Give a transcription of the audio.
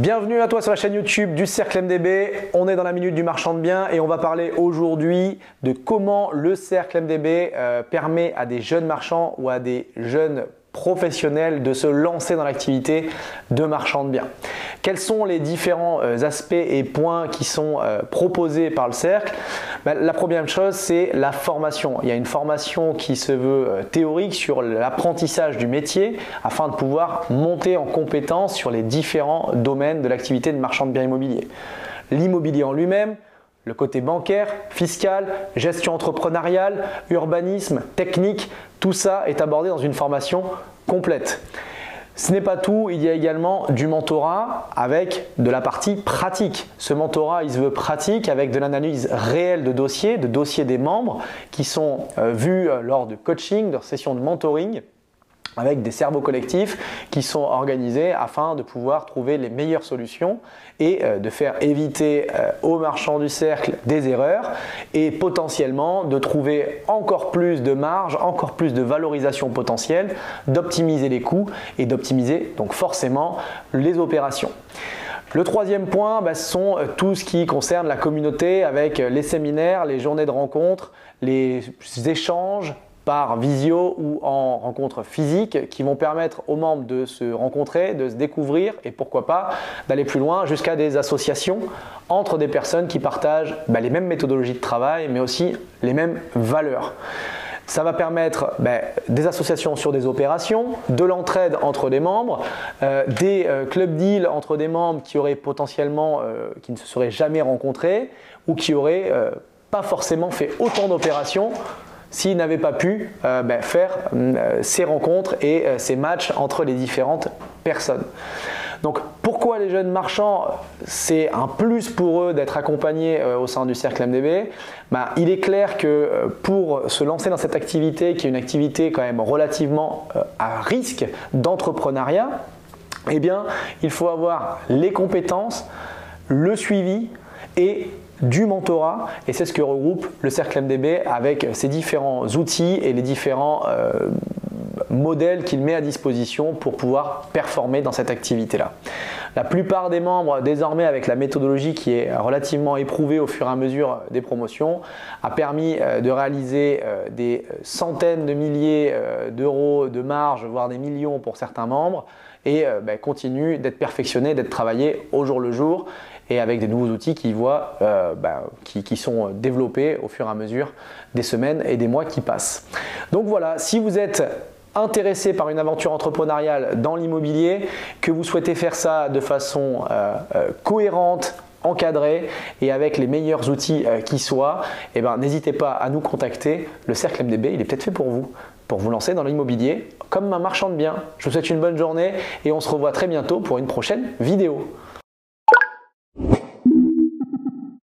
Bienvenue à toi sur la chaîne YouTube du Cercle MDB. On est dans la minute du marchand de biens et on va parler aujourd'hui de comment le Cercle MDB permet à des jeunes marchands ou à des jeunes professionnels de se lancer dans l'activité de marchand de biens. Quels sont les différents aspects et points qui sont proposés par le Cercle? La première chose, c'est la formation. Il y a une formation qui se veut théorique sur l'apprentissage du métier afin de pouvoir monter en compétence sur les différents domaines de l'activité de marchand de biens immobiliers. L'immobilier en lui-même, le côté bancaire, fiscal, gestion entrepreneuriale, urbanisme, technique, tout ça est abordé dans une formation complète. Ce n'est pas tout, il y a également du mentorat avec de la partie pratique. Ce mentorat, il se veut pratique avec de l'analyse réelle de dossiers des membres qui sont vus lors de coaching, de sessions de mentoring, avec des cerveaux collectifs qui sont organisés afin de pouvoir trouver les meilleures solutions et de faire éviter aux marchands du cercle des erreurs et potentiellement de trouver encore plus de marge, encore plus de valorisation potentielle, d'optimiser les coûts et d'optimiser donc forcément les opérations. Le troisième point, ce sont tout ce qui concerne la communauté avec les séminaires, les journées de rencontres, les échanges par visio ou en rencontre physique qui vont permettre aux membres de se rencontrer, de se découvrir et pourquoi pas d'aller plus loin jusqu'à des associations entre des personnes qui partagent les mêmes méthodologies de travail mais aussi les mêmes valeurs. Ça va permettre des associations sur des opérations, de l'entraide entre les membres, des club deals entre des membres qui auraient potentiellement, qui ne se seraient jamais rencontrés ou qui auraient pas forcément fait autant d'opérations s'ils n'avaient pas pu faire ces rencontres et ces matchs entre les différentes personnes. Donc pourquoi les jeunes marchands, c'est un plus pour eux d'être accompagnés au sein du Cercle MDB? Il est clair que pour se lancer dans cette activité, qui est une activité quand même relativement à risque d'entrepreneuriat, il faut avoir les compétences, le suivi et du mentorat, et c'est ce que regroupe le Cercle MDB avec ses différents outils et les différents modèles qu'il met à disposition pour pouvoir performer dans cette activité-là. La plupart des membres, désormais avec la méthodologie qui est relativement éprouvée au fur et à mesure des promotions, a permis de réaliser des centaines de milliers d'euros de marge, voire des millions pour certains membres, et continue d'être perfectionné, d'être travaillé au jour le jour et avec des nouveaux outils qui sont développés au fur et à mesure des semaines et des mois qui passent. Donc voilà, si vous êtes intéressé par une aventure entrepreneuriale dans l'immobilier, que vous souhaitez faire ça de façon cohérente, encadré et avec les meilleurs outils qui soient, n'hésitez pas à nous contacter. Le Cercle MDB, il est peut-être fait pour vous lancer dans l'immobilier comme un marchand de biens. Je vous souhaite une bonne journée et on se revoit très bientôt pour une prochaine vidéo.